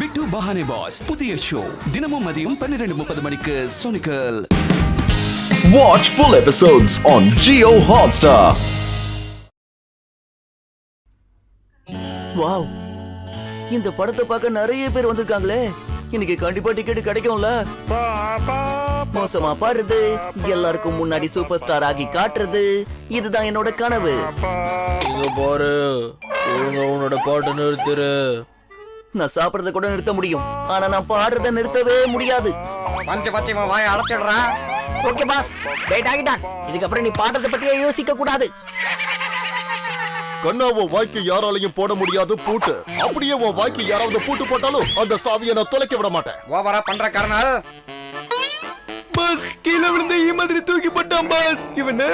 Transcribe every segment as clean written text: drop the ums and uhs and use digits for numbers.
பிட்டு பஹானே pass புதிய show தினமும் மதியம் 12:30 மணிக்கு சோனிக்கல். Watch full episodes on Jio Hotstar. Wow, இந்த படத்தை பார்க்க நிறைய பேர் வந்திருக்காங்களே. இன்னைக்கு கண்டிப்பா டிக்கெட் கிடைக்கும்ல. மோசமா பாடுறது, எல்லாருக்கும் முன்னாடி சூப்பர் ஸ்டார் ஆகி காட்டுறது, இதுதான் என்னோட கனவு. இங்க பாரு, உன்னோட பாட்டு நிறுத்துரு. நான் சாப்பிடறத கூட நிறுத்த முடியும், ஆனா நான் பாடுறத நிறுத்தவே முடியாது. பஞ்சு பச்சை வாயை அடைச்சிடுறான். ஓகே பாஸ், டேட் ஆகிட்டான். இதுக்கப்புறம் நீ பாடுறத பத்தியே யோசிக்க கூடாது. கண்ணாவோ வாய்க்கு யாராலையும் போட முடியாது பூட்டு. அப்படியே உன் வாய்க்கு யாராவது பூட்டு போட்டாலும் அந்த சாவியை நான் தொலைக்க விட மாட்டேன். ஓவரா பண்ற கர்னல். பாஸ், கீழே விழுந்த ஈ மாதிரி தூக்கி போட்டான் பாஸ் இவனு.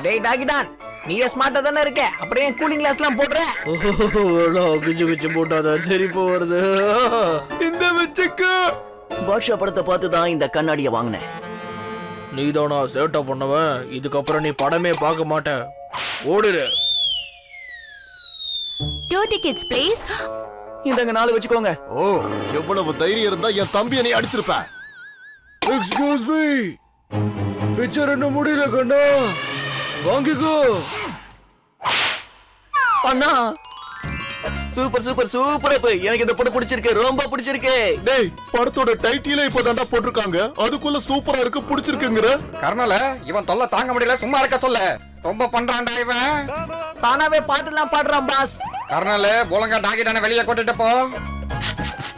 டேட் ஆகிட்டான். நீயே ஸ்மார்ட்டா தானே இருக்க, அப்படியே கூலிங் கிளாஸ் எல்லாம் போடுற. கிச்சு கிச்சு போட்டாதான் சரி போறது. இந்த வச்சுக்கோ. பாட்ஷா படத்தை பார்த்து தான் இந்த கண்ணாடியை வாங்கினேன். நீதானா சேட்டை பண்ணவன்? இதுக்கப்புறம் நீ படமே பார்க்க மாட்ட. ஓடுரு. 2 tickets please. இந்தங்க 4 வச்சுக்கோங்க. ஓ, எவ்வளவு தைரியம் இருந்தா என் தம்பியை நீ அடிச்சிருப்ப. எக்ஸ்கியூஸ் மீ, பிக்சர் என்ன முடியல கண்ணா, வாங்கிக்கோ. அண்ணா, சூப்பர் சூப்பர் சூப்பர். எனக்கு இந்த படம் பிடிச்சிருக்கு, ரொம்ப பிடிச்சிருக்கு. டேய், படத்தோட டைட்டிலே இப்பதான்டா போட்டிருக்காங்க, அதுக்குள்ள சூப்பரா இருக்கு பிடிச்சிருக்குங்கற. கர்னல், இவன் தொல்லை தாங்க முடியல, சும்மா இருக்க சொல்ல. ரொம்ப பண்றான்டா இவன். தானாவே பாட்டுலாம் பாடுறான் பாஸ். கர்னல், ஒழுங்கா டாகிட்டான வெளியே கூட்டிட்டு போ.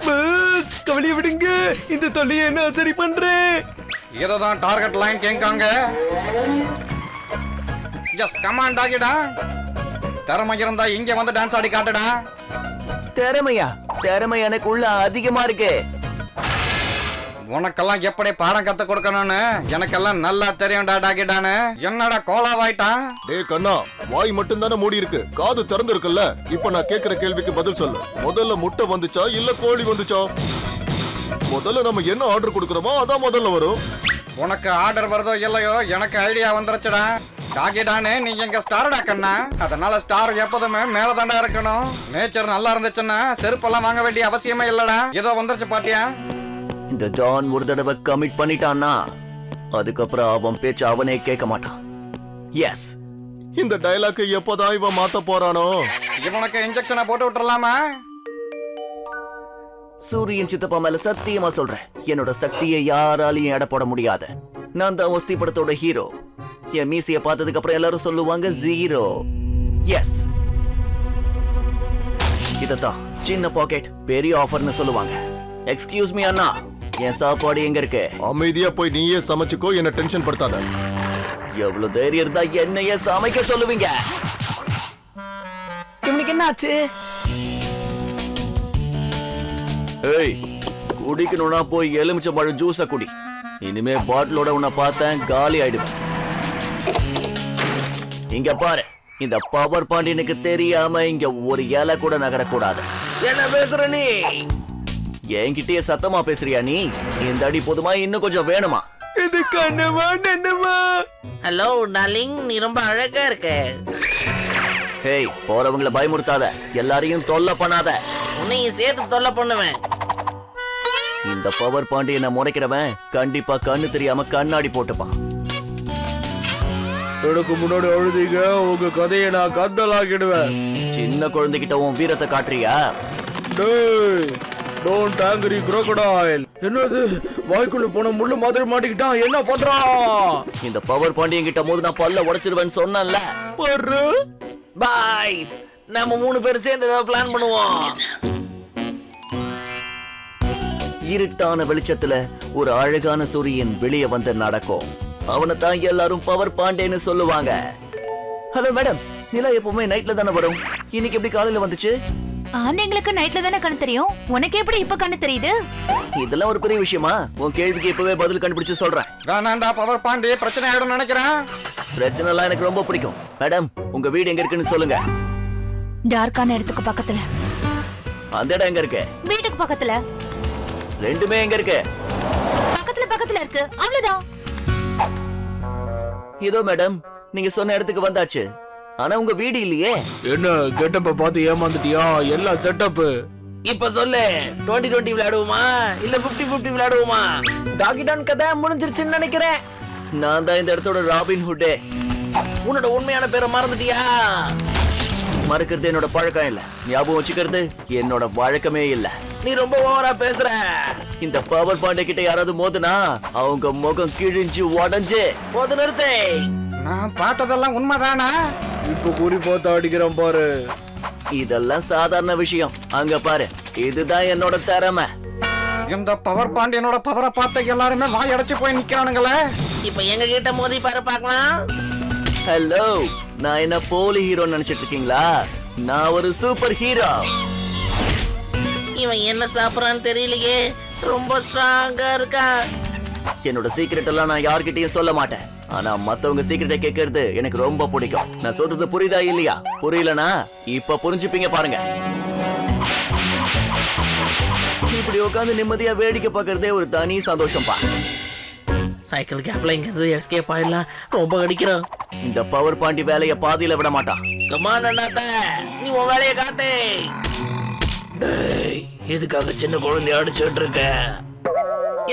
பஸ், கவலையை விடுங்க, இந்த தொல்லையை நான் சரி பண்றேன். இதுதான் டார்கெட் லைன் கேட்காங்க. ஜஸ்ட் கமான் டாகிடா. திறமை இருந்தா இங்க வந்து டான்ஸ் ஆடி காட்டுடா. திறமை எனக்குள்ள அதிகமா இருக்கு. உனக்கெல்லாம் எப்படி பாடம் கத்து கொடுக்கணும்னு எனக்கெல்லாம் நல்லா தெரியும்டா டாகிடானு. என்னடா கோலாவாயிட்டான்? டேய் கண்ணா, வாய் மட்டும் தானே மூடி இருக்கு, காது திறந்து இருக்குல்ல. இப்ப நான் கேக்குற கேள்விக்கு பதில் சொல்லு. முதல்ல முட்டை வந்துச்சா இல்ல கோழி வந்துச்சா? முதல்ல நம்ம என்ன ஆர்டர் கொடுக்கறோமோ அதான் முதல்ல வரும். உனக்கு ஆர்டர் வருதோ இல்லையோ, எனக்கு ஐடியா வந்துருச்சுடா. டாகிடானு, நீ எங்க ஸ்டார்டா கண்ணா. அதனால ஸ்டார் எப்போதுமே மேலதாண்டா இருக்கணும். நேச்சர் நல்லா இருந்துச்சுன்னா செருப்பெல்லாம் வாங்க வேண்டிய அவசியமே இல்லடா. ஏதோ வந்துருச்சு பாத்தியா? இந்த டான் ஒரு தடவை கமிட் பண்ணிட்டான்னா அதுக்கப்புறம் அவன் பேச்சு அவனே கேட்க மாட்டான். எஸ், இந்த டயலாக் எப்போதான் இவன் மாத்த போறானோ? இவனுக்கு இன்ஜெக்ஷனை போட்டு விட்டுறலாமா? சூரியன் சித்தப்பா மேல சத்தியமா சொல்றேன், என்னோட சக்தியை யாராலையும் எடை போட முடியாது. நான் தான் ஒஸ்தி படத்தோட ஹீரோ. என் மீசிய பார்த்ததுக்கு அப்புறம் எல்லாரும் சொல்லுவாங்க ஜீரோ. எஸ், இதத்தான் சின்ன பாக்கெட் பெரிய ஆஃபர்னு சொல்லுவாங்க. எக்ஸ்கியூஸ் மீ அண்ணா, என் சாப்பாடு எங்க இருக்கு? அமைதியா போய் நீயே சமைச்சுக்கோ, என்ன டென்ஷன் படுத்தாத. எவ்வளவு தைரியம் இருந்தா என்னையே சமைக்க சொல்லுவீங்க? இவனுக்கு என்ன ஆச்சு? ஏய், குடிக்கணும்னா போய் எலுமிச்சம்பழம் ஜூஸ குடி. இனிமே பாட்டிலோட உன்னை பார்த்தேன் காலி ஆயிடுவேன். இங்க பாரு, இந்த பவர் பாண்டியனுக்கு தெரியாம இங்க ஒரு இலை கூட நகரக்கூடாது. என்ன பேசுற நீ? என்கிட்டயே சத்தமா பேசுறியா நீ? இந்த அடி போதுமா, இன்னும் கொஞ்சம் வேணுமா? இது கண்ணவா நன்னவா? ஹலோ டார்லிங், நீ ரொம்ப அழகா இருக்க. ஹேய், போறவங்கள பயமுறுத்தாத, எல்லாரையும் தொல்லை பண்ணாத. உன்னையும் சேர்த்து தொல்லை பண்ணுவேன். இந்த பவர் பாண்டியனை முறைக்கிறவன் கண்டிப்பா கண்ணு தெரியாம கண்ணாடி போட்டுப்பான். எனக்கு முன்னாடி அழுதிங்க, உங்க கதையை நான் கந்தலாக்கிடுவேன். சின்ன குழந்தைகிட்ட உன் வீரத்தை காட்டுறியா? டேய், டோன்ட் ஆங்கிரி crocodile. என்னது, வாய்க்குள்ள போன முள்ளு மாதிரி மாட்டிக்கிட்டான், என்ன பண்றான்? இந்த பவர் பாண்டியன் கிட்ட மோது நான் பல்ல உடைச்சிருவேன்னு சொன்னேன்ல. பாரு, பாய், நம்ம 3 பேர் சேர்ந்து ஏதாவது பிளான் பண்ணுவோம். இருட்டான வெளிச்சத்துல ஒரு அழகான சூரியன் வெளியே வந்து நடக்கும். அவனை தான் எல்லாரும் பவர் பாண்டியன்னு சொல்லுவாங்க. ஹலோ மேடம், நிலா எப்பவுமே நைட்ல தானே வரும், இன்னைக்கு எப்படி காலையில வந்துச்சு? ஆண்களுக்கு நைட்ல தானே கண்ணு தெரியும், உனக்கு எப்படி இப்ப கண்ணு தெரியுது? இதெல்லாம் ஒரு பெரிய விஷயமா? உன் கேள்விக்கு இப்பவே பதில் கண்டுபிடிச்சு சொல்றேன். வேணாண்டா பவர் பாண்டி, பிரச்சனை ஆயிடும் நினைக்கிறேன். பிரச்சனை எல்லாம் எனக்கு ரொம்ப பிடிக்கும். மேடம், உங்க வீடு எங்க இருக்குன்னு சொல்லுங்க. டார்க்கான இடத்துக்கு பக்கத்துல. அந்த இடம் எங்க இருக்கு? வீட்டுக்கு பக்கத்துல. ரெண்டுமே எங்க இருக்கு? பக்கத்துல இருக்கு, அவ்வளவுதான். இதோ மேடம், நீங்க சொன்ன இடத்துக்கு வந்தாச்சு. ஆனா உங்க வீடு இல்லையே. என்ன கெட்டப்ப பார்த்து ஏமாந்துட்டியா? எல்லாம் செட்டப். இப்ப சொல்லு 20-20 விளையாடுவோமா இல்ல 50-50 விளையாடுவோமா? டாகி டான் கதை முடிஞ்சிருச்சுன்னு நினைக்கிறேன். நான் தான் இந்த இடத்தோட ராபின் ஹுட்டே. உன்னோட உண்மையான பேரை மறந்துட்டியா? மறக்கிறது என்னோட பழக்கம் இல்ல, ஞாபகம் வச்சுக்கிறது என்னோட வழக்கமே இல்ல. நீ ரொம்ப ஓவரா பேசுற. இந்த பவர் பாண்டே கிட்ட யாராவது மோதுனா அவங்க முகம் கிழிஞ்சு உடஞ்சு போது நிறுத்து. நான் பார்த்ததெல்லாம் உண்மைதானா? இப்ப குறி பார்த்து அடிக்கிறேன் பாரு. இதெல்லாம் சாதாரண விஷயம். அங்க பாரு, இதுதான் என்னோட திறமை. இந்த பவர் பாண்டியனோட பவரை பார்த்த எல்லாருமே வாய் அடைச்சு போய் நிக்கிறானுங்களே. இப்ப எங்க கிட்ட மோதி பாரு பார்க்கலாம். ஹலோ, நான் என்ன போலி ஹீரோ நினைச்சிட்டு இருக்கீங்களா? நான் ஒரு சூப்பர் ஹீரோ. இவன் என்ன சாப்பிடறான்னு தெரியலையே, ரொம்ப ஸ்ட்ராங்கா இருக்கா. என்னோட சீக்ரெட் எல்லாம் நான் யார்கிட்டயும் சொல்ல மாட்டேன். ஆனா மத்தவங்க சீக்ரெட்டை கேட்கறது எனக்கு ரொம்ப பிடிக்கும். நான் சொல்றது புரியுதா இல்லையா? புரியலனா இப்ப புரிஞ்சுப்பீங்க பாருங்க. இப்படி உட்காந்து நிம்மதியா வேடிக்கை பார்க்கறதே ஒரு தனி சந்தோஷம் பா. சைக்கிள் கேப்ல இங்க எஸ்கேப் ஆயிடலாம். ரொம்ப கடிக்கிறோம். இந்த பவர் பாண்டி வேலைய பாதியில விட மாட்டான். கமான் அண்ணாத்த, நீ உன் வேலையை காட்டு. டேய், எதுக்காக சின்ன குழந்தைய அடிச்சுட்டு இருக்க?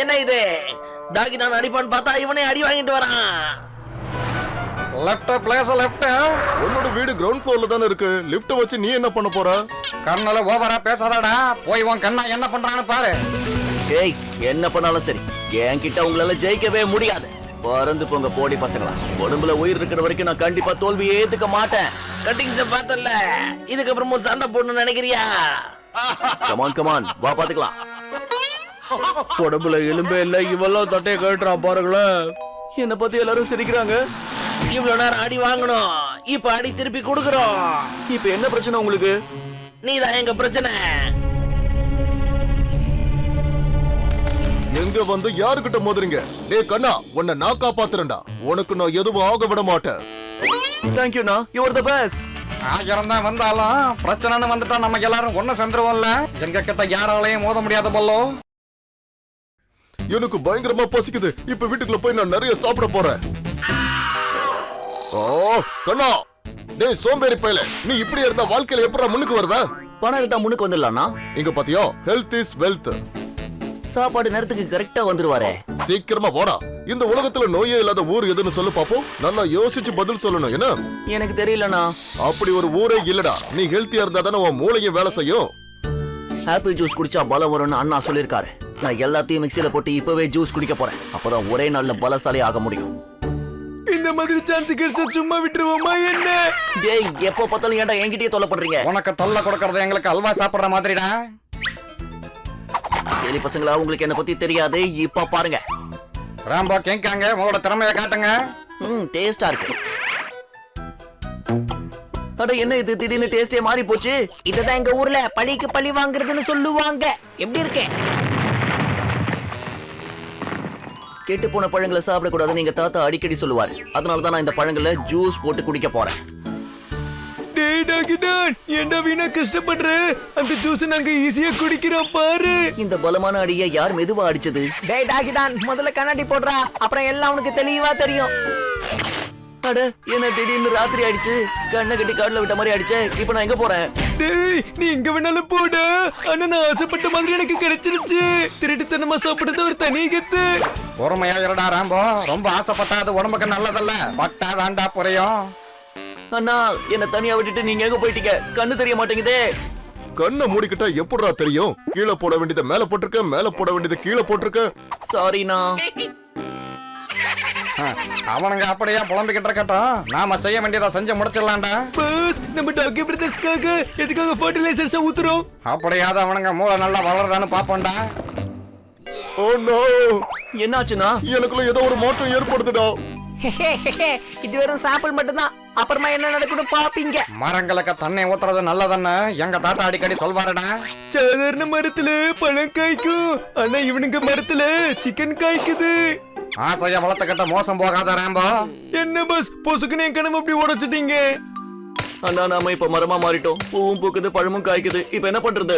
என்ன இது? டாகி நான் அடிப்பான்னு பார்த்தா இவனே அடி வாங்கிட்டு வரான். Left place left. உன்னோட வீடு கிரவுண்ட் ஃப்ளோர்ல தானே இருக்கு. லிஃப்ட் வச்சு நீ என்ன பண்ண போற? கர்னல ஓவரா பேசாதடா. போய் உன் கண்ணா என்ன பண்றான்னு பாரு. ஏய், என்ன பண்ணாலும் சரி, என்கிட்ட உங்களால ஜெயிக்கவே முடியாது. பறந்து போங்க போடி பசங்களா. உடம்புல உயிர் இருக்கிற வரைக்கும் நான் கண்டிப்பா தோல்வியை ஏத்துக்க மாட்டேன். கட்டிங்ஸ பார்த்தல, இதுக்கப்புறமும் சண்டை போடணும்னு நினைக்கிறியா? கமான் கமான், வா பாத்துக்கலாம். உடம்புல எலும்பே இல்ல, இவெல்லாம் சட்டையை கட்டுறான் பாருங்களேன். என்ன பத்தி எல்லாரும் சிரிக்கிறாங்க. இவ்வளவு நேரம் அடி வாங்கணும், இப்ப அடி திருப்பி கொடுக்குறோம். இப்ப என்ன பிரச்சனை உங்களுக்கு? நீதான் எங்க பிரச்சனை. எங்க வந்து யாருகிட்ட மோதுறீங்க? டேய் கண்ணா, உன்னை நான் காப்பாத்துறேன்டா. உனக்கு நான் எதுவும் ஆக விட மாட்டேன். தேங்க்யூண்ணா, யூ ஆர் தி பெஸ்ட். ஆயிரம் தான் வந்தாலும் பிரச்சனைன்னு வந்துட்டா நம்ம எல்லாரும் ஒண்ணு சென்றுவோம்ல. எங்க கிட்ட யாராலையும் மோத முடியாத போலோ. எனக்கு பயங்கரமா பசிக்குது. இப்ப வீட்டுக்குள்ள போய் நான் நிறைய சாப்பிட போறேன். ஓ கண்ணா, டேய் சோம்பேறி பயலே, நீ இப்படி இருந்தா வாழ்க்கையில எப்படா முன்னுக்கு வருவ? பணம் கிட்ட முன்னுக்கு வந்துடலாம்னா? இங்க பாத்தியா, ஹெல்த் இஸ் வெல்த். சாப்பாடு நேரத்துக்கு கரெக்டா வந்துருவாரே. சீக்கிரமா போடா. இந்த உலகத்துல நோயே இல்லாத ஊர் எதுன்னு சொல்லு பாப்போம். நல்லா யோசிச்சு பதில் சொல்லணும். என்ன? எனக்கு தெரியலண்ணா. அப்படி ஒரு ஊரே இல்லடா. நீ ஹெல்த்தியா இருந்தா தானே உன் மூளையும் வேலை செய்யும். ஆப்பிள் ஜூஸ் குடிச்சா பலம் வரும்னு அண்ணா சொல்லிருக்காரு. நான் எல்லாத்தையும் மிக்ஸில போட்டு இப்பவே ஜூஸ் குடிக்க போறேன். அப்பதான் ஒரே நாள்ல பலசாலி ஆக முடியும். இந்த மாதிரி சான்ஸ் கிடைச்சா சும்மா விட்டுருவோமா என்ன? டேய், எப்போ பார்த்தாலும் ஏன்டா என்கிட்டயே தொல்லை பண்றீங்க? உனக்கு தொல்லை கொடுக்கறது எங்களுக்கு அல்வா சாப்பிடுற மாதிரிடா. கேலி பசங்களா, உங்களுக்கு என்ன பத்தி தெரியாது. இப்ப பாருங்க. ராம்போ கேட்காங்க, உங்களோட திறமையை காட்டுங்க. டேஸ்டா இருக்கு. அட என்ன இது, திடீர்னு டேஸ்டே மாறி போச்சு. இதுதான் எங்க ஊர்ல பழிக்கு பழி வாங்குறதுன்னு சொல்லுவாங்க. எப்படி இருக்கு? கெட்டு போன பழங்களை சாப்பிடக்கூடாதுன்னு எங்க தாத்தா அடிக்கடி சொல்லுவாரு. அதனாலதான் நான் இந்த பழங்களை ஜூஸ் போட்டு குடிக்க போறேன். டேய் டாகி டான், ஏன்டா வீணா கஷ்டப்படுற? அந்த ஜூஸ் நாங்க ஈஸியா குடிக்கிறோம் பாரு. இந்த பலமான அடியை யார் மெதுவா அடிச்சது? டேய் டாகி டான், முதல்ல கண்ணாடி போடுறா, அப்புறம் எல்லாம் உனக்கு தெளிவா தெரியும். அட என்ன திடீர்னு ராத்திரி ஆயிடுச்சு. கண்ணை கட்டி காடுல விட்ட மாதிரி ஆயிடுச்சு. இப்ப நான் எங்க போறேன்? டேய், நீ எங்க வேணாலும் போடா. ஆனா நான் ஆசைப்பட்ட மாதிரி எனக்கு கிடைச்சிருச்சு. திருட்டுத்தனமா சாப்பிடுறது ஒரு தனி கத்து. பொறுமையா இருடா ராம்போ. ரொம்ப ஆசைப்பட்டா அது உடம்புக்கு நல்லதல்ல. பட்டா தாண்டா புரியும். அண்ணா, என்ன தனியா விட்டுட்டு நீங்க எங்க போயிட்டீங்க? கண்ணு தெரிய மாட்டேங்குதே. கண்ணை மூடிக்கிட்டா எப்படிடா தெரியும்? கீழே போட வேண்டியதை மேல போட்டிருக்க, மேல போட வேண்டியதை கீழே போட்டிருக்க. சாரிண்ணா. அவனுங்க அப்படியே புலம்பிக்கிட்டு இருக்கட்டும். நாம செய்ய வேண்டியதை செஞ்சு முடிச்சிடலாம்டா. பஸ், நம்ம டாகி பிரதர்ஸ்க்காக எதுக்காக ஃபர்டிலைசர்ஸ் ஊத்துறோம்? அப்படியாவது அவனுங்க மூளை நல்லா வளருதான்னு பாப்போம்டா. Oh no, என்னாச்சுண்ணா? எனக்குள்ள ஏதோ ஒரு மாற்றம் ஏற்படுதுடா. இது வெறும் சாப்பிள் மட்டும்தான். அப்புறமா என்ன நடக்குன்னு பாப்பீங்க. மரங்களுக்கு தண்ணி ஊத்துறது நல்லதுன்னு எங்க தாத்தா அடிக்கடி சொல்வாருடா. சாதாரண மரத்துல பழம் காய்க்கும், ஆனா இவனுங்க மரத்துல சிக்கன் காய்க்குது. ஆசைய வளர்த்துக்கிட்ட மோசம் போகாத ராம்போ. என்ன பஸ், பொசுக்குன்னு என் கனவு அப்படி உடைச்சிட்டீங்க. அண்ணா, நாம இப்ப மரமா மாறிட்டோம். பூவும் பூக்குது, பழமும் காய்க்குது. இப்ப என்ன பண்றது?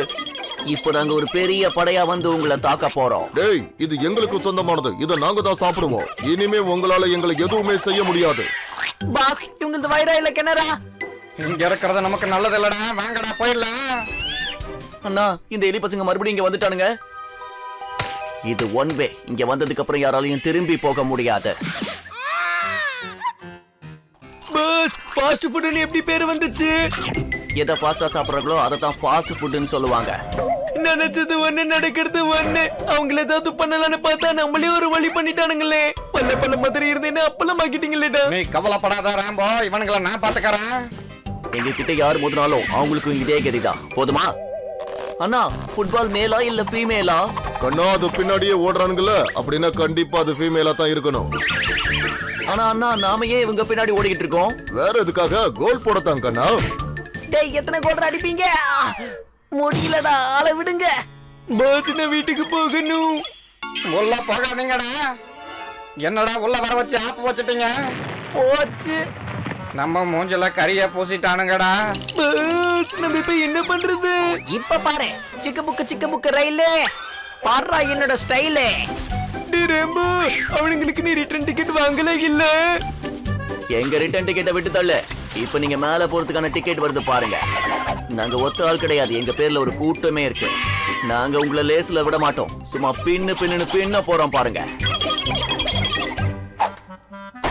இப்ப நாங்க ஒரு பெரிய படையா வந்து உங்களை தாக்க போறோம். டேய், இது எங்களுக்கு சொந்தமானது. இதை நாங்க தான் சாப்பிடுவோம். இனிமே உங்களால எங்களை எதுவுமே செய்ய முடியாது. பாஸ், இவங்க இந்த வைரா இல்ல கிணறா? இங்க இருக்கிறது நமக்கு நல்லது இல்லடா. வாங்கடா போயிடலாம். அண்ணா இந்த எலி பசங்க மறுபடியும் இங்க வந்துட்டானுங்க. இது ஒன் வே. இங்க வந்ததுக்கு அப்புறம் யாராலையும் திரும்பி போக முடியாது. பஸ் ஃபாஸ்ட் ஃபுட்னு எப்படி பேர் வந்துச்சு? எதை ஃபாஸ்டா சாப்பிடுறாங்களோ அதை தான் ஃபாஸ்ட் ஃபுட்னு சொல்லுவாங்க. நினைச்சது ஒண்ணு நடக்கிறது ஒண்ணு. அவங்கள ஏதாவது பண்ணலான்னு பார்த்தா நம்மளே ஒரு வழி பண்ணிட்டானுங்களே. பல்ல மாதிரி இருந்தேன்னு அப்பளம் ஆக்கிட்டீங்களேடா. நீ கவலைப்படாத ராம்போ, இவனுங்களை நான் பாத்துக்கறேன். எங்க கிட்ட யார் மோதினாலும் அவங்களுக்கும் இதே கதிதான். போதுமா? அண்ணா ஃபுட்பால் மேலா இல்ல ஃபீமேலா? கண்ணா அது பின்னாடியே ஓடுறானுங்கல்ல, அப்படின்னா கண்டிப்பா அது ஃபீமேலா தான் இருக்கணும். ஆனா அண்ணா நாம ஏன் இவங்க பின்னாடி ஓடிக்கிட்டு இருக்கோம்? வேற எதுக்காக? கோல் போடத்தான் கண்ணா. டேய் எத்தனை கோல் அடிப்பீங்க? முடியலடா, ஆளை விடுங்க. பஸ் நான் வீட்டுக்கு போகணும். உள்ள போகாதீங்கடா. என்னடா உள்ள வர வச்சு ஆப்பு வச்சுட்டீங்க? போச்சு. நம்ம மூஞ்சில கரிய பூசிட்டானுங்கடா. பஸ் நம்ம இப்ப என்ன பண்றது? இப்ப பாரு, சிக்க புக்கு ரயிலே பாடுறா என்னோட ஸ்டைலே. டேய் ரேம்போ, அவனுங்களுக்கு நீ ரிட்டர்ன் டிக்கெட் வாங்கல இல்ல? எங்க ரிட்டர்ன் டிக்கெட்டை விட்டு தள்ளு. இப்ப நீங்க மேல போறதுக்கான டிக்கெட் வருது பாருங்க. நாங்க ஒத்த ஆள் கிடையாது. எங்க பேர்ல ஒரு கூட்டமே இருக்கு. நாங்க உங்களை லேஸ்ல விட மாட்டோம். சும்மா பின்ன போறோம் பாருங்க.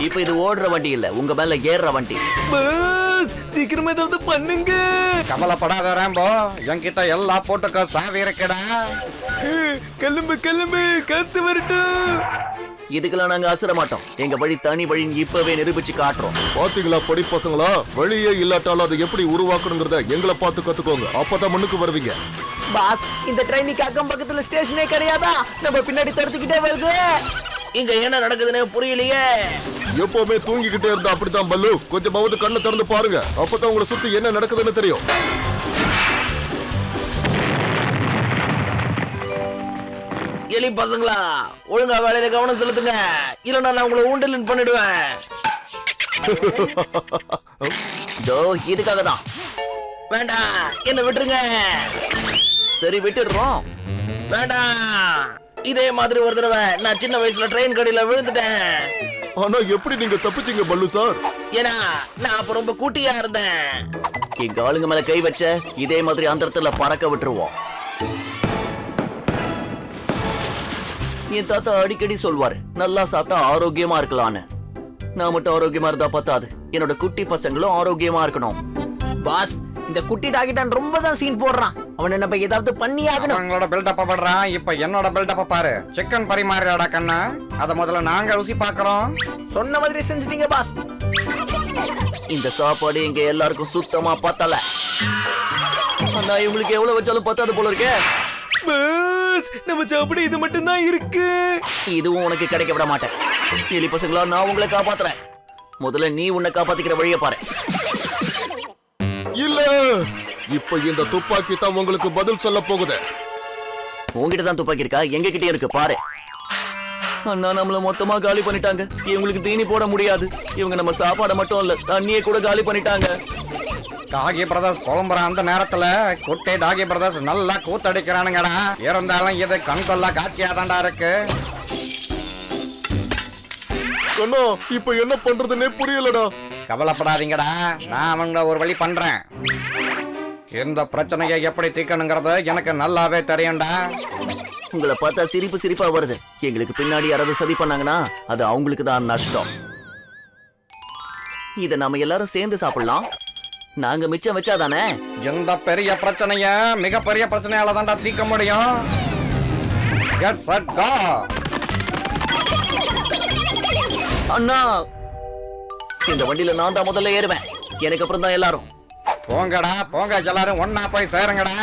இப்ப இது ஓடுற வண்டி இல்ல, உங்க மேல ஏறுற வண்டி. பஸ் சீக்கிரமா ஏதாவது பண்ணுங்க. கவலைப்படாத ராம்போ, என்கிட்ட எல்லா போட்டுக்க சாவி இருக்குடா. கிளம்பு காத்து வரட்டும். இதுக்கெல்லாம் நாங்க அசர மாட்டோம். எங்க வழி தனி வழின்னு இப்பவே நிரூபிச்சு காட்டுறோம். பாத்தீங்களா படி பசங்களா, வழியே இல்லாட்டாலும் அதை எப்படி உருவாக்கணுங்கிறத எங்களை பார்த்து கத்துக்கோங்க. அப்பதான் முன்னுக்கு வருவீங்க. பாஸ், இந்த ட்ரெயினுக்கு அக்கம் பக்கத்துல ஸ்டேஷனே கிடையாதா? நம்ம பின்னாடி தடுத்துக்கிட்டே வருது. இங்க என்ன நடக்குதுன்னு புரியலையே. எப்பவுமே தூங்கிக்கிட்டே இருந்தா அப்படித்தான் பல்லு. கொஞ்சமாவது கண்ணை திறந்து பாருங்க, அப்பதான் உங்களை சுத்தி என்ன நடக்குதுன்னு தெரியும். எலி பசங்களா, ஒழுங்கா வேலையில கவனம் செலுத்துங்க, இல்லைன்னா நான் உங்களை ஊண்டலின் பண்ணிடுவேன். இதோ இதுக்காக தான். வேண்டாம், என்ன விட்டுருங்க. சரி விட்டுடுறோம். வேண்டாம், இதே மாதிரி ஒரு தடவை நான் சின்ன வயசுல ட்ரெயின் கடையில விழுந்துட்டேன். ஆனா எப்படி நீங்க தப்பிச்சீங்க பல்லு சார்? ஏன்னா நான் அப்ப ரொம்ப குட்டியா இருந்தேன். எங்க ஆளுங்க மேல கை வச்ச இதே மாதிரி அந்தரத்துல பறக்க விட்டுருவோம். என் தாத்தா அடிக்கடி சொல்வாரு, நல்லா சாப்பிட்டா ஆரோக்கியமா இருக்கலான்னு. நான் மட்டும் ஆரோக்கியமா இருந்தா பத்தாது, என்னோட குட்டி பசங்களும் ஆரோக்கியமா இருக்கணும். பாஸ், இந்த குட்டி டாகிட்டான் ரொம்ப தான் சீன் போடுறான். அவனை நம்ம ஏதாவது பண்ணி ஆகணும். அவங்களோட பில்டப்ப பண்றான். இப்ப என்னோட பில்டப்ப பாரு. சிக்கன் பரிமாறியாடா கண்ணா. அத முதல்ல நாங்க ருசி பாக்குறோம். சொன்ன மாதிரி செஞ்சுட்டீங்க பாஸ். இந்த சாப்பாடு எங்க எல்லாருக்கும் சுத்தமா பத்தல. ஆனா இவங்களுக்கு எவ்வளவு வச்சாலும் பத்தாது போல இருக்கே. பஸ் நம்ம சாப்பிட இது மட்டும் தான் இருக்கு. இதுவும் உனக்கு கிடைக்க விட மாட்டேன். எலி பசங்களா, நான் உங்களை காப்பாத்துறேன். முதல்ல நீ உன்னை காப்பாத்திக்கிற வழிய பாரு. இல்ல, இப்ப இந்த துப்பாக்கி தான் உங்களுக்கு பதில் சொல்ல போகுது. உங்ககிட்ட தான் துப்பாக்கி இருக்கா? எங்க கிட்டே இருக்கு பாரு. அண்ணா நம்மள மொத்தமா காலி பண்ணிட்டாங்க. இவங்களுக்கு தீனி போட முடியாது. இவங்க நம்ம சாப்பாடை மட்டும் இல்ல, தண்ணியை கூட காலி பண்ணிட்டாங்க. டாகி பிரதர்ஸ் புலம்புற அந்த நேரத்துல குட்டை டாகி பிரதர்ஸ் நல்லா கூத்தடிக்கிறானுங்கடா. இருந்தாலும் இது கண்கொள்ளா காட்சியா தாண்டா இருக்கு. கண்ணா இப்ப என்ன பண்றதுன்னே புரியலடா. கவலைப்படாதீங்கடா, நான் அவங்கள ஒரு வழி பண்றேன். இந்த பிரச்சனையை எப்படி தீர்க்கணுங்கிறது எனக்கு நல்லாவே தெரியும்டா. உங்களை பார்த்தா சிரிப்பா வருது. எங்களுக்கு பின்னாடி யாராவது சதி பண்ணாங்கன்னா அது அவங்களுக்கு தான் நஷ்டம். இத நாம எல்லாரும் சேர்ந்து சாப்பிடலாம். நாங்க மிச்சம் வச்சாதானே. இந்த பெரிய பிரச்சனைய மிகப்பெரிய பிரச்சனையால தாண்டா தீர்க்க முடியும். Get set, go. அண்ணா, இந்த வண்டியில நான் தான் முதல்ல ஏறுவேன். எனக்கு அப்புறம் தான் எல்லாரும். போங்கடா போங்க, எல்லாரும் ஒன்னா போய் சேருங்கடா.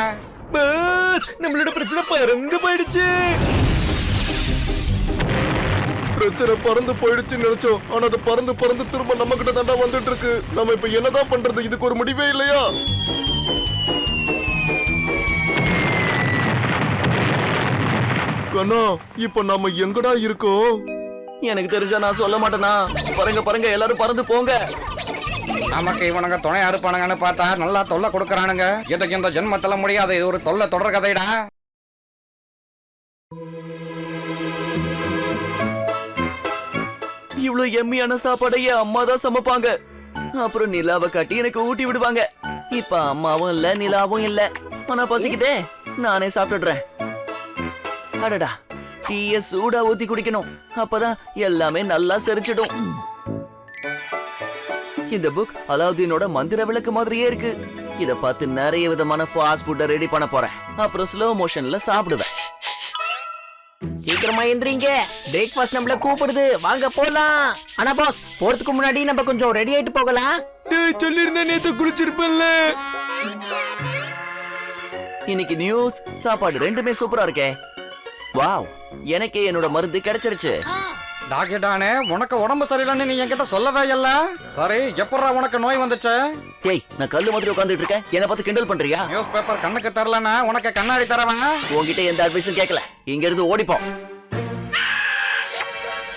பஸ் நம்மளோட பிரச்சனை பறந்து போயிடுச்சு. பிரச்சனை பறந்து போயிடுச்சுன்னு நினைச்சோம். ஆனா அது பறந்து பறந்து திரும்ப நம்ம கிட்ட தாண்டா வந்துட்டு இருக்கு. நம்ம இப்ப என்னதான் பண்றது? இதுக்கு ஒரு முடிவே இல்லையா? கண்ணா இப்ப நாம எங்கடா இருக்கோம்? எனக்கு தெரிஞ்சா நான் சொல்ல மாட்டேனா? பாருங்க எல்லாரும் பறந்து போங்க. நமக்கு இவனுங்க துணையா இருப்பானுங்கன்னு பார்த்தா நல்லா தொல்லை கொடுக்கறானுங்க. இதுக்கு இந்த ஜென்மத்துல முடியாது. இது ஒரு தொல்லை தொடர் கதைடா. இவ்வளவு எம்மியான சாப்பாடையே அம்மா தான் சமைப்பாங்க. அப்புறம் நிலாவை காட்டி எனக்கு ஊட்டி விடுவாங்க. இப்ப அம்மாவும் இல்ல, நிலாவும் இல்ல. ஆனா பசிக்குதே. நானே சாப்பிட்டுடுறேன். அடடா, டீய சூடா ஊத்தி குடிக்கணும். அப்பதான் எல்லாமே நல்லா செரிச்சிடும். இந்த புக் அலாவுதீனோட மந்திர விளக்கு மாதிரியே இருக்கு. இத பார்த்து நிறைய விதமான ஃபாஸ்ட் ஃபுட்ட ரெடி பண்ண போறேன். அப்புறம் ஸ்லோ மோஷன்ல சாப்பிடுவேன். சீக்கிரமா எந்திரிங்க, பிரேக்ஃபாஸ்ட் நம்மள கூப்பிடுது, வாங்க போலாம். ஆனா பாஸ், போறதுக்கு முன்னாடி நம்ம கொஞ்சம் ரெடி ஆயிட்டு போகலாம். டேய் சொல்லிருந்தேன் நேத்து குளிச்சிருப்பேன்ல. இன்னைக்கு நியூஸ் சாப்பாடு ரெண்டுமே சூப்பரா இருக்கே. வாவ், எனக்கே என்னோட மருந்து கிடைச்சிருச்சு. டாக்டரானே, உனக்கு உடம்பு சரியில்லைன்னு நீ என்கிட்ட சொல்லவே இல்ல. சரி, எப்படா உனக்கு நோய் வந்துச்சு? டேய், நான் கல்லு மாதிரி உட்கார்ந்துட்டு இருக்கேன், என்ன பார்த்து கிண்டல் பண்றியா? நியூஸ் பேப்பர் கண்ணுக்கு தரலன்னா உனக்கு கண்ணாடி தரவன். உன்கிட்ட எந்த அட்வைஸும் கேட்கல, இங்க இருந்து ஓடிப்போம்.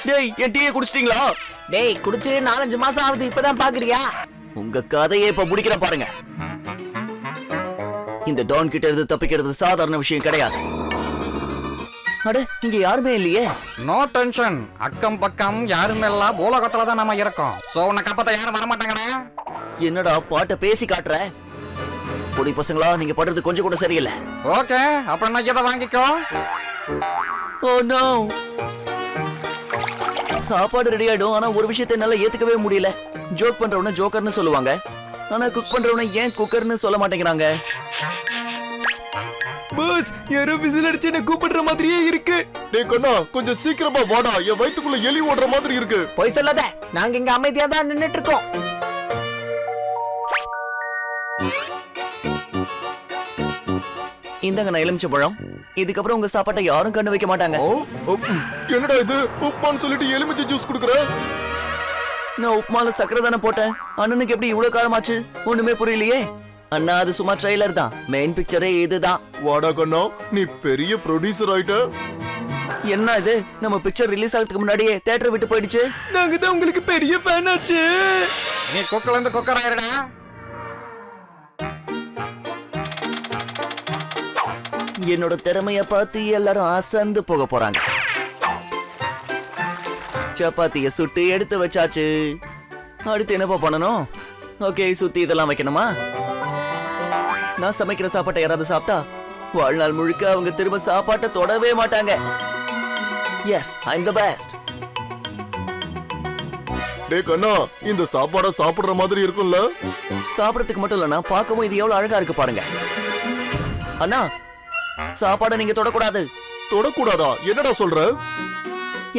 டேய், என் டீயை குடிச்சிட்டீங்களா? டேய், குடிச்சு 4-5 மாசம் ஆகுது, இப்பதான் பாக்குறியா? உங்க கதையை இப்ப முடிக்கிறேன் பாருங்க. இந்த டான் கிட்ட இருந்து தப்பிக்கிறது சாதாரண விஷயம் கிடையாது. அட, இங்க யாருமே இல்லையே. நோ டென்ஷன், அக்கம் பக்கம் யாருமே இல்ல, பூலோகத்துல தான் நம்ம இருக்கோம். சோ உன்னை காப்பாத்த யாரும் வர மாட்டாங்கடா. என்னடா பாட்ட பேசி காட்டுற? பொடி பசங்களா, நீங்க படுறது கொஞ்சம் கூட சரியில்லை. ஓகே, அப்புறம் நான் இதை வாங்கிக்கோ. Oh no. சாப்பாடு ரெடி ஆயிடும், ஆனா ஒரு விஷயத்தை என்னால ஏத்துக்கவே முடியல. ஜோக் பண்றவன ஜோக்கர்னு சொல்லுவாங்க, ஆனா குக் பண்றவன ஏன் குக்கர்னு சொல்ல மாட்டேங்கிறாங்க? பாஸ், யாரோ விசில் அடிச்சு என்ன கூப்பிடுற மாதிரியே இருக்கு. டேய் கண்ணா, கொஞ்சம் சீக்கிரமா வாடா, என் வயித்துக்குள்ள எலி ஓடுற மாதிரி இருக்கு. போய் சொல்லாத, நாங்க இங்க அமைதியா தான் நின்னுட்டு இருக்கோம். இந்தாங்க நான் எலுமிச்சை பழம். இதுக்கப்புறம் உங்க சாப்பாட்டை யாரும் கண்டு வைக்க மாட்டாங்க. என்னடா இது, உப்புமான்னு சொல்லிட்டு எலுமிச்சை ஜூஸ் குடுக்குற? நான் உப்புமால சக்கரை தானே போட்டேன். அண்ணனுக்கு எப்படி இவ்வளவு காரமாச்சு? ஒண்ணுமே புரியலையே. அண்ணா, அது சும்மா ட்ரெய்லர் தான், மெயின் பிக்சரே இதுதான். வாடா கண்ணா, நீ பெரிய ப்ரொடியூசர் ஆயிட்ட. என்ன இது, நம்ம பிக்சர் ரிலீஸ் ஆகிறதுக்கு முன்னாடியே தியேட்டர் விட்டு போயிடுச்சு. நாங்க தான் உங்களுக்கு பெரிய ஃபேன் ஆச்சு. நீ குக்கர்ல இருந்து குக்கர் ஆயிருடா. என்னோட திறமைய பார்த்து எல்லாரும் அசந்து போக போறாங்க. சப்பாத்திய சுட்டு எடுத்து வச்சாச்சு. அடுத்து என்னப்பா பண்ணணும்? ஓகே, சுத்தி இதெல்லாம் வைக்கணுமா? நான் சமைக்கிற சாப்பாட்டை யாராவது சாப்பிட்டா வாழ்நாள் முழுக்க அவங்க திரும்ப சாப்பாட்டை தொடவே மாட்டாங்க. Yes, I am the best. டேய் கண்ணா, இந்த சாப்பாட சாப்பிடுற மாதிரி இருக்கும்ல? சாப்பிடறதுக்கு மட்டும் இல்லனா பார்க்கவும் இது எவ்வளவு அழகா இருக்கு பாருங்க. அண்ணா, சாப்பாடை நீங்க தொடக்கூடாது. தொடக்கூடாதா? என்னடா சொல்ற?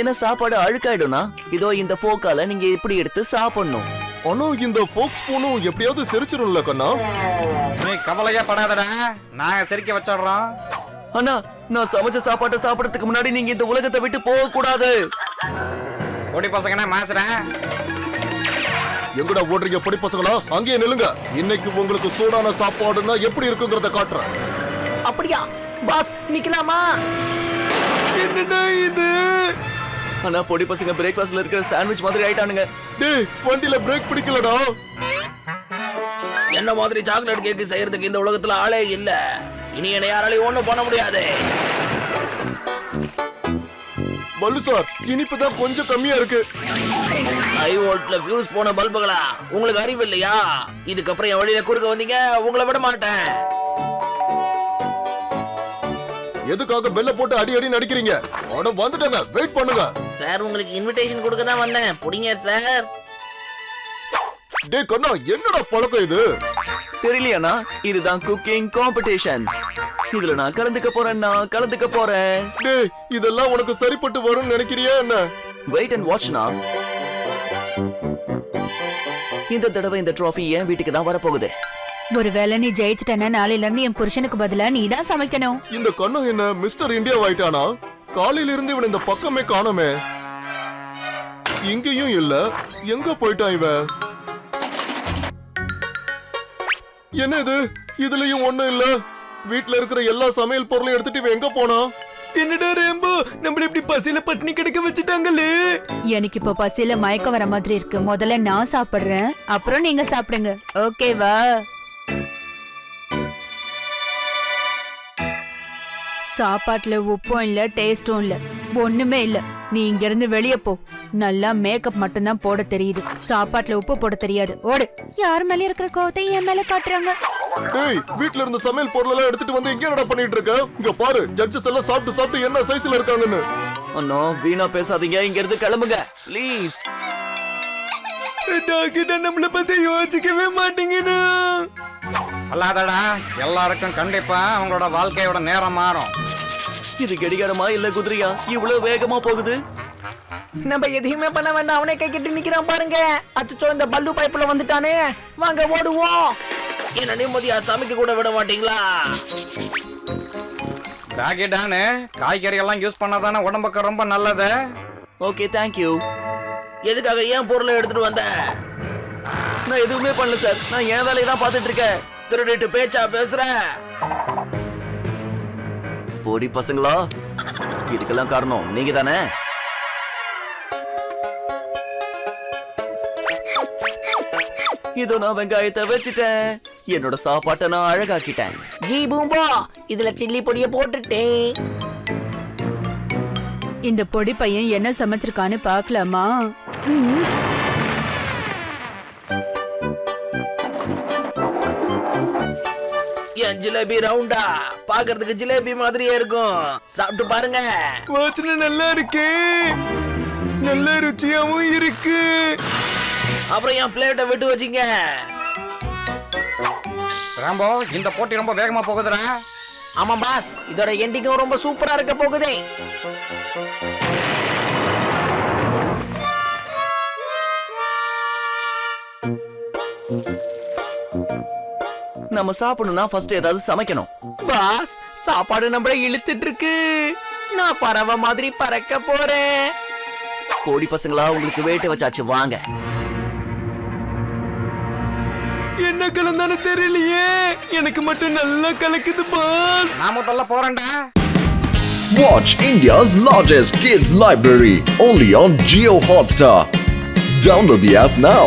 ஏன்னா சாப்பாடு அழுக்காயிடும்னா இதோ இந்த ஃபோக்கால நீங்க இப்படி எடுத்து சாப்பிடணும். ஆனா இந்த ஃபோக் ஸ்பூனும் எப்படியாவது செரிச்சிரும்ல கண்ணா? நீ கவலையே படாதடா, நாங்க சிரிக்க வச்சிடுறோம். அண்ணா, நான் சமைச்ச சாப்பாட்டை சாப்பிடறதுக்கு முன்னாடி நீங்க இந்த உலகத்தை விட்டு போக கூடாது. பொடி பசங்கனா மாசுறேன். எங்கடா ஓடுறீங்க பொடி பசங்களா? அங்கேயே நில்லுங்க. இன்னைக்கு உங்களுக்கு சூடான சாப்பாடுன்னா எப்படி இருக்குங்கிறத காட்டுறேன். அப்படியா பாஸ், நிக்கலாமா? என்னடா இது? ஆனா பொடி பசங்க பிரேக்ஃபாஸ்ட்ல இருக்கிற சாண்ட்விச் மாதிரி ஆயிட்டானுங்க. டேய், வண்டியில பிரேக் பிடிக்கலடா. என்ன மாதிரி சாக்லேட் கேக் செய்யறதுக்கு இந்த உலகத்துல ஆளே இல்ல. இனி என்ன யாராலையும் ஒண்ணும் பண்ண முடியாது. பல்லு சார், இனிப்பு தான் கொஞ்சம் கம்மியா இருக்கு. ஹை வோல்ட்ல ஃபியூஸ் போன பல்புகளா? உங்களுக்கு அறிவு இல்லையா? இதுக்கப்புறம் என் வழியில குறுக்க வந்தீங்க, உங்களை விட மாட்டேன். எதுக்காக பெல்ல போட்டு அடி அடி நடிக்கிறீங்க? அட வந்துட்டங்க, வெயிட் பண்ணுங்க. சார், உங்களுக்கு இன்விடேஷன் கொடுக்க தான் வந்தேன். புடிங்க சார். டேய் கண்ணா, என்னடா பழக்கம் இது? தெரியலையாண்ணா, இதுதான் குக்கிங் காம்படிஷன். இதுல நான் கலந்துக்க போறேன். டேய், இதெல்லாம் உனக்கு சரிப்பட்டு வரும்னு நினைக்கிறியா என்ன? வெயிட் அண்ட் வாட்ச்னா. இந்த தடவை இந்த ட்ராஃபி என் வீட்டுக்கு தான் வரப்போகுது. ஒருவேளை நீ ஜெயிச்சிட்டனா நாளையில இருந்து என் புருஷனுக்கு பதிலா நீ தான் சமைக்கணும். இந்த கண்ணா என்ன மிஸ்டர் இந்தியா ஆயிட்டானா? காலையில இருந்து இவன் இந்த பக்கமே காணோமே. இங்கேயும் இல்ல, எங்க போயிட்டான் இவன்? என்ன இது, இதுலயும் ஒண்ணும் இல்ல. வீட்ல இருக்கிற எல்லா சமையல் பொருளையும் எடுத்துட்டு இவன் எங்க போனா? என்னடா ரேம்போ, நம்மள இப்படி பசியில பட்டினி கிடக்க வச்சுட்டாங்களே. எனக்கு இப்ப பசியில மயக்கம் வர மாதிரி இருக்கு. முதல்ல நான் சாப்பிடுறேன், அப்புறம் நீங்க சாப்பிடுங்க. ஓகேவா? சாப்பாட்டுல உப்பும் இல்ல, டேஸ்டும் இல்ல, ஒண்ணுமே இல்ல. நீ இங்க இருந்து வெளிய போ. நல்லா மேக்கப் மட்டும் தான் போட தெரியுது, சாப்பாட்டுல உப்பு போட தெரியாது. ஓடு. யார் மேல இருக்கிற கோவத்தை என் மேல காட்டுறாங்க? டேய் வீட்ல இருந்த சமையல் பொருள் எல்லாம் எடுத்துட்டு வந்து இங்க என்னடா பண்ணிட்டு இருக்க? இங்க பாரு ஜட்ஜஸ் எல்லாம் சாப்பிட்டு என்ன சைஸ்ல இருக்காங்கன்னு. அண்ணா வீணா பேசாதீங்க, இங்க இருந்து கிளம்புங்க ப்ளீஸ். டாக்டர் நம்மள பத்தி யோசிக்கவே மாட்டீங்கன்னு. அல்லாதடா, எல்லாருக்கும் கண்டிப்பா அவங்களோட வாழ்க்கையோட நேரம் மாறும். இது கடிகாரமா இல்ல குதிரையா இவ்வளவு வேகமா போகுது? நம்ம எதையுமே பண்ண வேண்டாம், அவனே கை கட்டி நிக்கிறான் பாருங்க. அச்சோ, இந்த பல்லு பைப்புல வந்துட்டானே. வாங்க ஓடுவோம். என்ன நிம்மதியா சமைக்க கூட விட மாட்டீங்களா? டாகிடானு காய்கறி எல்லாம் யூஸ் பண்ணாதானே உடம்புக்கு ரொம்ப நல்லது. Okay thank you. எதுக்காக ஏன் பொருளை எடுத்துட்டு வந்த? நான் எதுவுமே பண்ணல சார், நான் என் வேலையை தான் பார்த்துட்டு இருக்கேன். திருடிட்டு பேச்சா பேசுற? போடி பசங்களா, இதுக்கெல்லாம் காரணம் நீங்க தானே. இதோ நான் வெங்காயத்தை வச்சுட்டேன், என்னோட சாப்பாட்டை நான் அழகாக்கிட்டேன். ஜி பூம்போ, இதுல சில்லி பொடிய போட்டுட்டேன். இந்த பொடி பையன் என்ன சமைச்சிருக்கான்னு பார்க்கலாமா? என் ஜிலேபி ரவுண்டா பாக்குறதுக்கு ஜிலேபி மாதிரியே இருக்கும். சாப்பிட்டு பாருங்க. வாசனை நல்லா இருக்கு, நல்ல ருச்சியாவும் இருக்கு. அப்புறம் என் பிளேட்டை விட்டு வச்சிங்க. ராம்போ, இந்த போட்டி ரொம்ப வேகமா போகுதுடா. ஆமா பாஸ், இதோட எண்டிங்கும் ரொம்ப சூப்பரா இருக்க போகுதே. நம்ம சாப்பிடணும்னா ஃபர்ஸ்ட் ஏதாவது சமைக்கணும். பாஸ், சாப்பாடு நம்மள இழுத்துட்டு இருக்கு. நான் பறவை மாதிரி பறக்க போறேன். போடி பசங்களா, உங்களுக்கு வேட்டை வச்சாச்சு வாங்க. என்ன கலந்தானு தெரியலையே, எனக்கு மட்டும் நல்லா கலக்குது பாஸ். நான் முதல்ல போறேன்டா. Watch India's largest kids library only on Jio Hotstar. Download the app now.